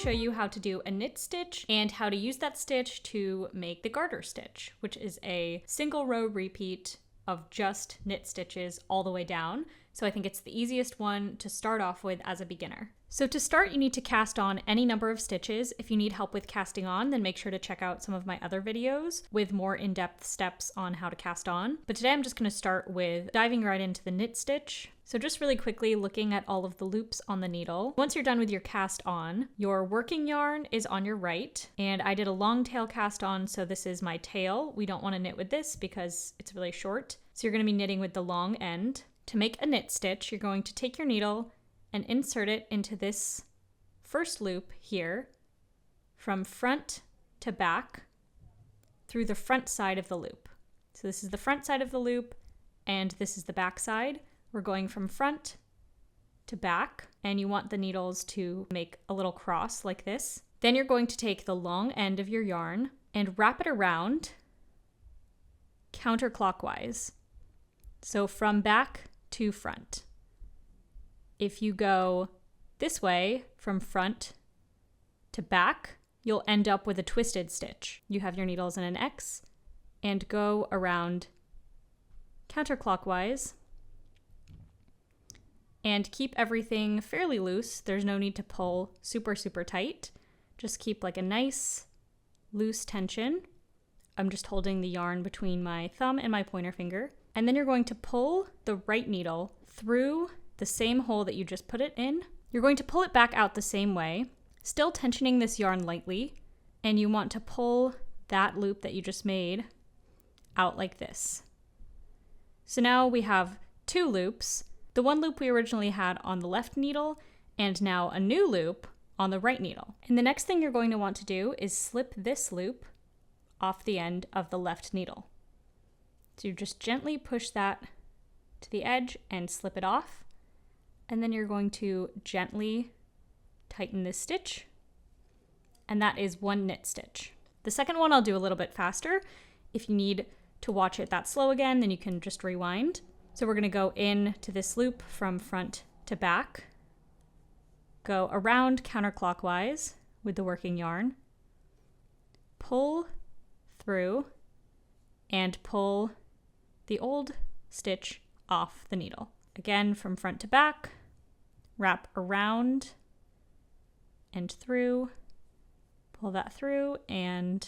show you how to do a knit stitch and how to use that stitch to make the garter stitch, which is a single row repeat of just knit stitches all the way down. So I think it's the easiest one to start off with as a beginner. So to start, you need to cast on any number of stitches. If you need help with casting on, then make sure to check out some of my other videos with more in-depth steps on how to cast on. But today I'm just going to start with diving right into the knit stitch. So just really quickly looking at all of the loops on the needle. Once you're done with your cast on, your working yarn is on your right, and I did a long tail cast on, so this is my tail. We don't want to knit with this because it's really short. So you're going to be knitting with the long end. To make a knit stitch, you're going to take your needle and insert it into this first loop here from front to back through the front side of the loop. So this is the front side of the loop and this is the back side. We're going from front to back, and you want the needles to make a little cross like this. Then you're going to take the long end of your yarn and wrap it around counterclockwise. So from back to front. If you go this way from front to back, you'll end up with a twisted stitch. You have your needles in an X and go around counterclockwise and keep everything fairly loose. There's no need to pull super tight. Just keep like a nice loose tension. I'm just holding the yarn between my thumb and my pointer finger. And then you're going to pull the right needle through the same hole that you just put it in. You're going to pull it back out the same way, still tensioning this yarn lightly, and you want to pull that loop that you just made out like this. So now we have two loops, the one loop we originally had on the left needle, and now a new loop on the right needle. And the next thing you're going to want to do is slip this loop off the end of the left needle. So you just gently push that to the edge and slip it off. And then you're going to gently tighten this stitch. And that is one knit stitch. The second one I'll do a little bit faster. If you need to watch it that slow again, then you can just rewind. So we're going to go into this loop from front to back, go around counterclockwise with the working yarn, pull through, and pull the old stitch off the needle. Again, from front to back, wrap around and through, pull that through and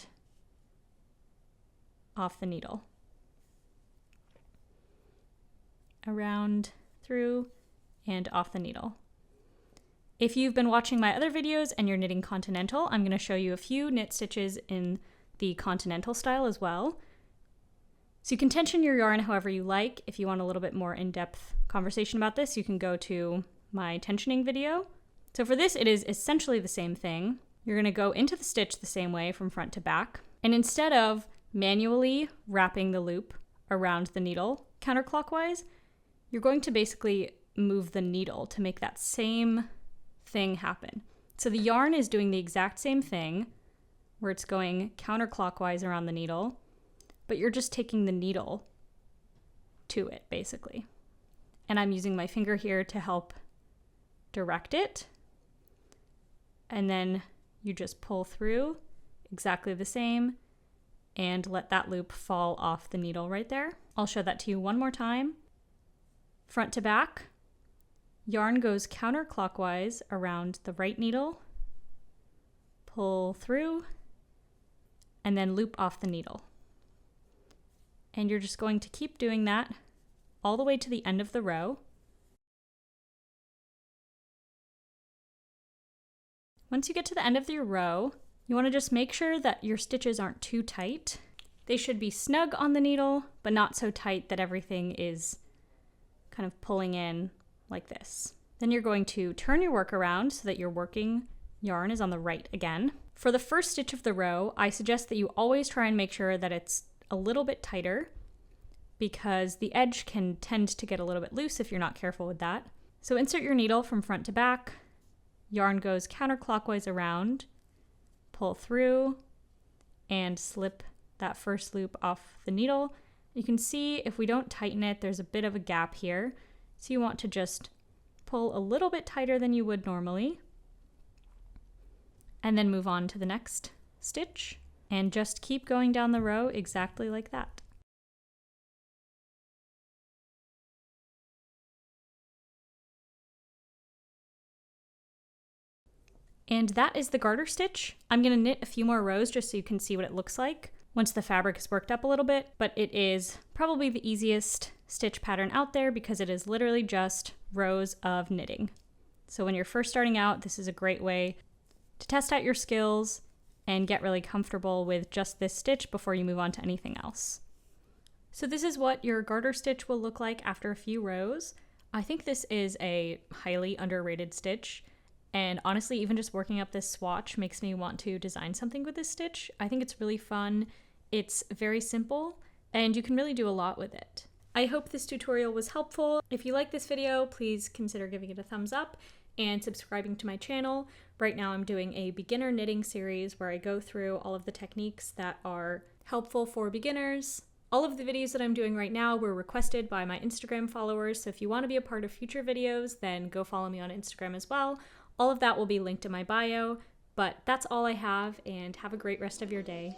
off the needle. Around, through, and off the needle. If you've been watching my other videos and you're knitting continental, I'm going to show you a few knit stitches in the continental style as well. So you can tension your yarn however you like. If you want a little bit more in-depth conversation about this, you can go to my tensioning video. So for this, it is essentially the same thing. You're going to go into the stitch the same way from front to back. And instead of manually wrapping the loop around the needle counterclockwise, you're going to basically move the needle to make that same thing happen. So the yarn is doing the exact same thing where it's going counterclockwise around the needle, but you're just taking the needle to it, basically. And I'm using my finger here to help direct it. And then you just pull through exactly the same and let that loop fall off the needle right there. I'll show that to you one more time. Front to back, yarn goes counterclockwise around the right needle, pull through, and then loop off the needle. And you're just going to keep doing that all the way to the end of the row. Once you get to the end of your row, you want to just make sure that your stitches aren't too tight. They should be snug on the needle, but not so tight that everything is kind of pulling in like this. Then you're going to turn your work around so that your working yarn is on the right again. For the first stitch of the row, I suggest that you always try and make sure that it's a little bit tighter because the edge can tend to get a little bit loose if you're not careful with that. So insert your needle from front to back, yarn goes counterclockwise around, pull through, and slip that first loop off the needle. You can see if we don't tighten it, there's a bit of a gap here. So you want to just pull a little bit tighter than you would normally. and then move on to the next stitch and just keep going down the row exactly like that. And that is the garter stitch. I'm going to knit a few more rows just so you can see what it looks like once the fabric is worked up a little bit, but it is probably the easiest stitch pattern out there because it is literally just rows of knitting. So when you're first starting out, this is a great way to test out your skills and get really comfortable with just this stitch before you move on to anything else. So this is what your garter stitch will look like after a few rows. I think this is a highly underrated stitch. And honestly, even just working up this swatch makes me want to design something with this stitch. I think it's really fun. It's very simple and you can really do a lot with it. I hope this tutorial was helpful. If you like this video, please consider giving it a thumbs up and subscribing to my channel. Right now I'm doing a beginner knitting series where I go through all of the techniques that are helpful for beginners. All of the videos that I'm doing right now were requested by my Instagram followers, so if you want to be a part of future videos, then go follow me on Instagram as well. All of that will be linked in my bio, but that's all I have, and have a great rest of your day.